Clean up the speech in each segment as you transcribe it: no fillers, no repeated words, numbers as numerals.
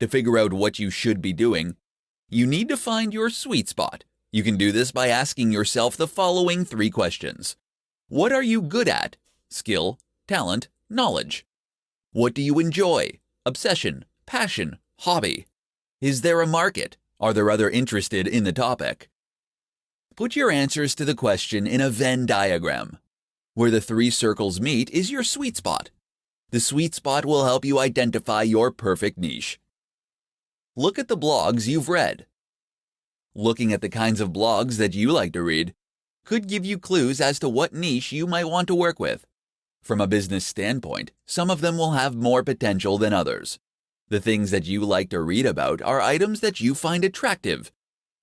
To figure out what you should be doing, you need to find your sweet spot. You can do this by asking yourself the following 3 questions. What are you good at? Skill, talent, knowledge. What do you enjoy? Obsession, passion, hobby. Is there a market? Are there others interested in the topic? Put your answers to the question in a Venn diagram. Where the 3 circles meet is your sweet spot. The sweet spot will help you identify your perfect niche. Look at the blogs you've read. Looking at the kinds of blogs that you like to read could give you clues as to what niche you might want to work with. From a business standpoint, some of them will have more potential than others. The things that you like to read about are items that you find attractive,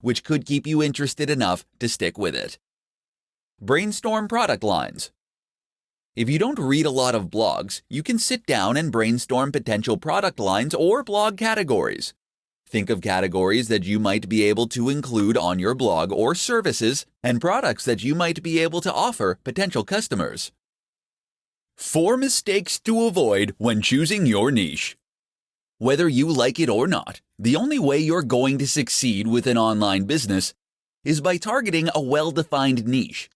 which could keep you interested enough to stick with it. Brainstorm product lines. If you don't read a lot of blogs, you can sit down and brainstorm potential product lines or blog categories. Think of categories that you might be able to include on your blog or services and products that you might be able to offer potential customers. 4 mistakes to avoid when choosing your niche. Whether you like it or not, the only way you're going to succeed with an online business is by targeting a well-defined niche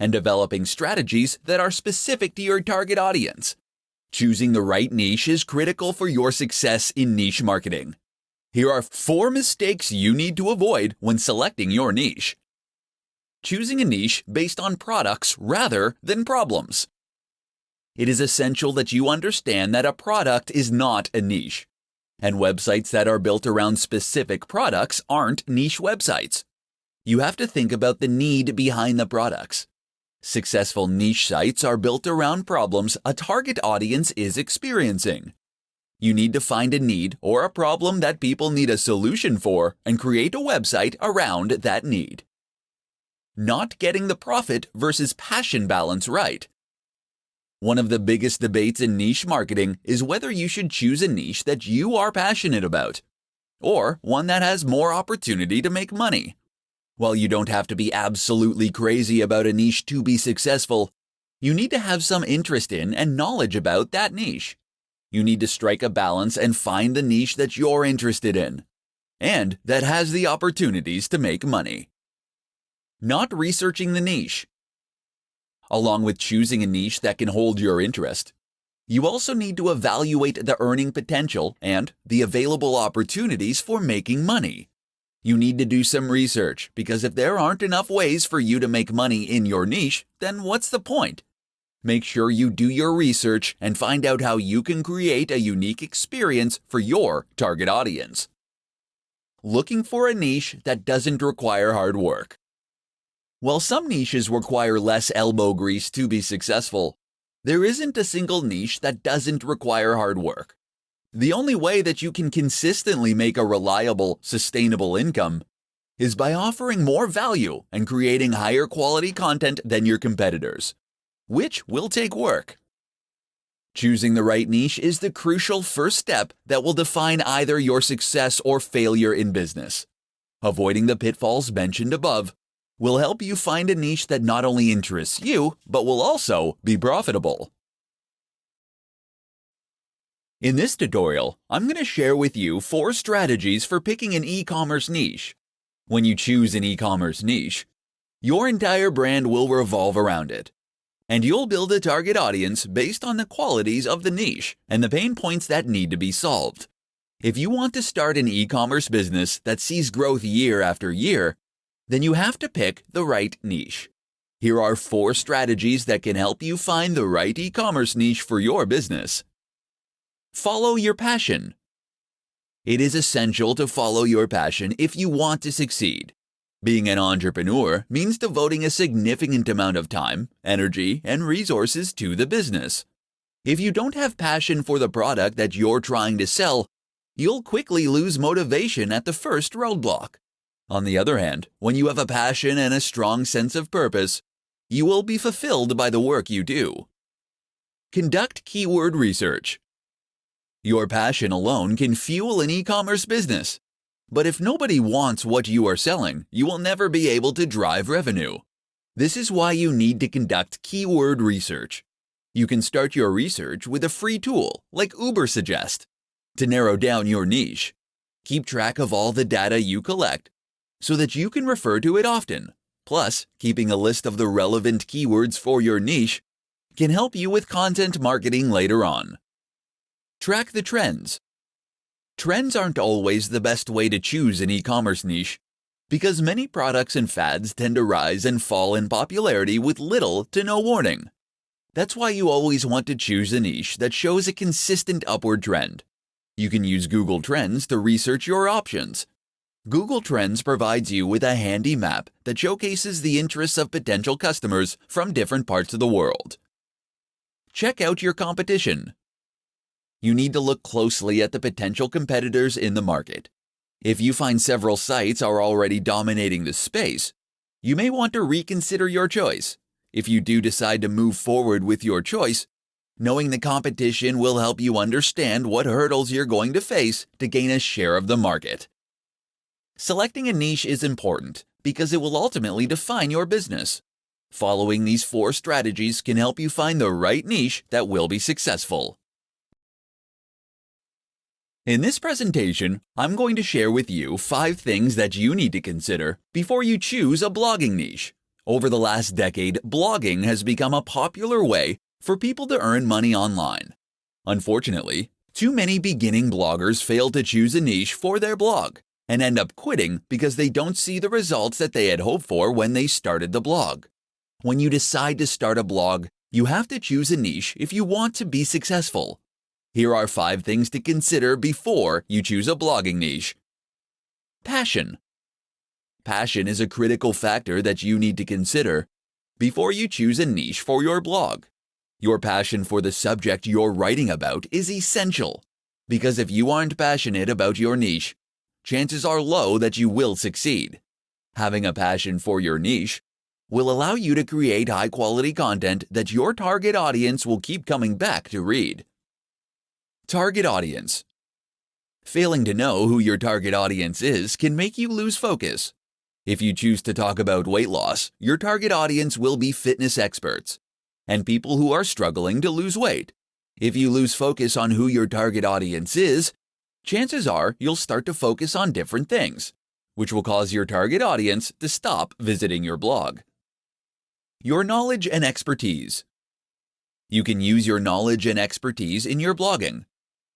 and developing strategies that are specific to your target audience. Choosing the right niche is critical for your success in niche marketing. Here are 4 mistakes you need to avoid when selecting your niche. Choosing a niche based on products rather than problems. It is essential that you understand that a product is not a niche, and websites that are built around specific products aren't niche websites. You have to think about the need behind the products. Successful niche sites are built around problems a target audience is experiencing. You need to find a need or a problem that people need a solution for and create a website around that need. Not getting the profit versus passion balance right. One of the biggest debates in niche marketing is whether you should choose a niche that you are passionate about, or one that has more opportunity to make money. While you don't have to be absolutely crazy about a niche to be successful, you need to have some interest in and knowledge about that niche. You need to strike a balance and find the niche that you're interested in, and that has the opportunities to make money. Not researching the niche. Along with choosing a niche that can hold your interest, you also need to evaluate the earning potential and the available opportunities for making money. You need to do some research, because if there aren't enough ways for you to make money in your niche, then what's the point? Make sure you do your research and find out how you can create a unique experience for your target audience. Looking for a niche that doesn't require hard work. While some niches require less elbow grease to be successful, there isn't a single niche that doesn't require hard work. The only way that you can consistently make a reliable, sustainable income is by offering more value and creating higher quality content than your competitors, which will take work. Choosing the right niche is the crucial first step that will define either your success or failure in business. Avoiding the pitfalls mentioned above will help you find a niche that not only interests you, but will also be profitable. In this tutorial, I'm going to share with you 4 strategies for picking an e-commerce niche. When you choose an e-commerce niche, your entire brand will revolve around it, and you'll build a target audience based on the qualities of the niche and the pain points that need to be solved. If you want to start an e-commerce business that sees growth year after year, then you have to pick the right niche. Here are 4 strategies that can help you find the right e-commerce niche for your business. Follow your passion. It is essential to follow your passion if you want to succeed. Being an entrepreneur means devoting a significant amount of time, energy, and resources to the business. If you don't have passion for the product that you're trying to sell, you'll quickly lose motivation at the first roadblock. On the other hand, when you have a passion and a strong sense of purpose, you will be fulfilled by the work you do. Conduct keyword research. Your passion alone can fuel an e-commerce business. But if nobody wants what you are selling, you will never be able to drive revenue. This is why you need to conduct keyword research. You can start your research with a free tool like Ubersuggest. To narrow down your niche, Keep track of all the data you collect so that you can refer to it often. Plus, keeping a list of the relevant keywords for your niche can help you with content marketing later on. Track the trends. Trends aren't always the best way to choose an e-commerce niche because many products and fads tend to rise and fall in popularity with little to no warning. That's why you always want to choose a niche that shows a consistent upward trend. You can use Google Trends to research your options. Google Trends provides you with a handy map that showcases the interests of potential customers from different parts of the world. Check out your competition. You need to look closely at the potential competitors in the market. If you find several sites are already dominating the space, you may want to reconsider your choice. If you do decide to move forward with your choice, knowing the competition will help you understand what hurdles you're going to face to gain a share of the market. Selecting a niche is important because it will ultimately define your business. Following these 4 strategies can help you find the right niche that will be successful. In this presentation, I'm going to share with you 5 things that you need to consider before you choose a blogging niche. Over the last decade, blogging has become a popular way for people to earn money online. Unfortunately, too many beginning bloggers fail to choose a niche for their blog and end up quitting because they don't see the results that they had hoped for when they started the blog. When you decide to start a blog, you have to choose a niche if you want to be successful. Here are 5 things to consider before you choose a blogging niche. Passion. Passion is a critical factor that you need to consider before you choose a niche for your blog. Your passion for the subject you're writing about is essential, because if you aren't passionate about your niche, chances are low that you will succeed. Having a passion for your niche will allow you to create high-quality content that your target audience will keep coming back to read. Target audience. Failing to know who your target audience is can make you lose focus. If you choose to talk about weight loss, your target audience will be fitness experts and people who are struggling to lose weight. If you lose focus on who your target audience is, chances are you'll start to focus on different things, which will cause your target audience to stop visiting your blog. Your knowledge and expertise. You can use your knowledge and expertise in your blogging.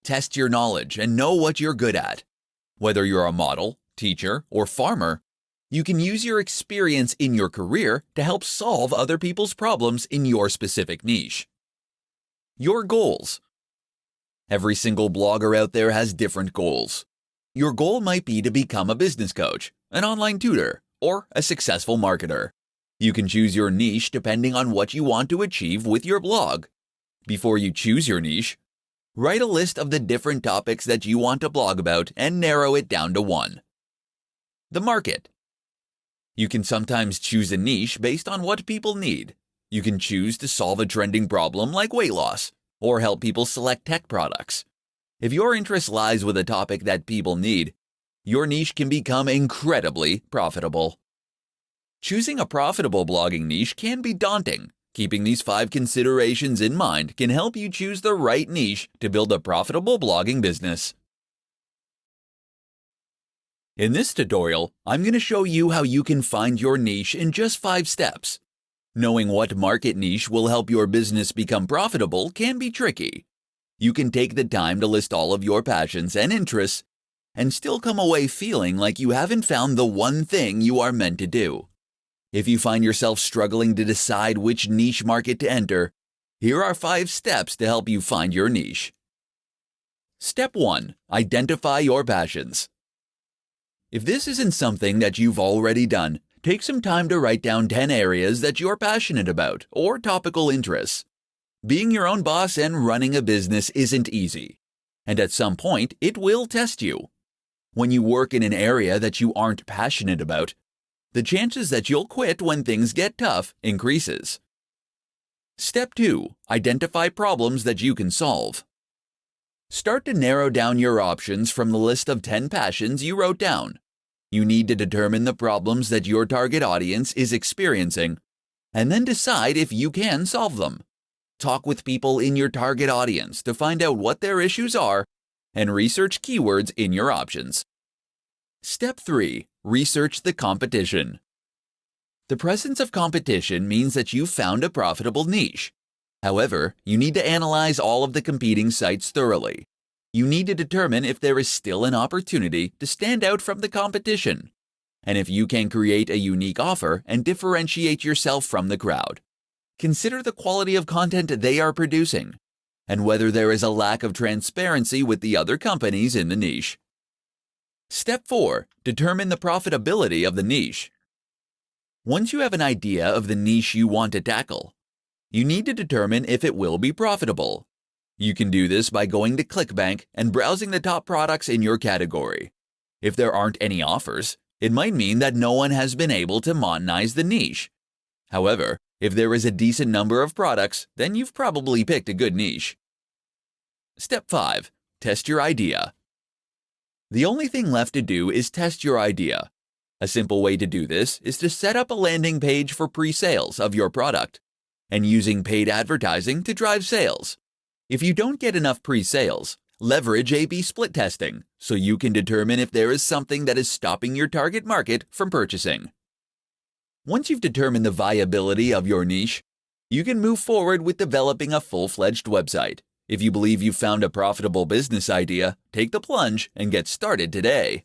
Test your knowledge and know what you're good at. Whether you're a model, teacher, or farmer, you can use your experience in your career to help solve other people's problems in your specific niche. Your goals. Every single blogger out there has different goals. Your goal might be to become a business coach, an online tutor, or a successful marketer. You can choose your niche depending on what you want to achieve with your blog. Before you choose your niche, write a list of the different topics that you want to blog about and narrow it down to 1. The market. You can sometimes choose a niche based on what people need. You can choose to solve a trending problem like weight loss, or help people select tech products. If your interest lies with a topic that people need, your niche can become incredibly profitable. Choosing a profitable blogging niche can be daunting. Keeping these 5 considerations in mind can help you choose the right niche to build a profitable blogging business. In this tutorial, I'm going to show you how you can find your niche in just 5 steps. Knowing what market niche will help your business become profitable can be tricky. You can take the time to list all of your passions and interests and still come away feeling like you haven't found the one thing you are meant to do. If you find yourself struggling to decide which niche market to enter, here are 5 steps to help you find your niche. Step 1. Identify your passions. If this isn't something that you've already done, take some time to write down 10 areas that you're passionate about or topical interests. Being your own boss and running a business isn't easy, and at some point it will test you. When you work in an area that you aren't passionate about, the chances that you'll quit when things get tough increases. Step 2. Identify problems that you can solve. Start to narrow down your options from the list of 10 passions you wrote down. You need to determine the problems that your target audience is experiencing, and then decide if you can solve them. Talk with people in your target audience to find out what their issues are, and research keywords in your options. Step 3. Research the competition. The presence of competition means that you've found a profitable niche. However, you need to analyze all of the competing sites thoroughly. You need to determine if there is still an opportunity to stand out from the competition, and if you can create a unique offer and differentiate yourself from the crowd. Consider the quality of content they are producing, and whether there is a lack of transparency with the other companies in the niche. Step 4. Determine the profitability of the niche. Once you have an idea of the niche you want to tackle, you need to determine if it will be profitable. You can do this by going to ClickBank and browsing the top products in your category. If there aren't any offers, it might mean that no one has been able to monetize the niche. However, if there is a decent number of products, then you've probably picked a good niche. Step 5. Test your idea. The only thing left to do is test your idea. A simple way to do this is to set up a landing page for pre-sales of your product and using paid advertising to drive sales. If you don't get enough pre-sales, leverage A/B split testing so you can determine if there is something that is stopping your target market from purchasing. Once you've determined the viability of your niche, you can move forward with developing a full-fledged website. If you believe you've found a profitable business idea, take the plunge and get started today.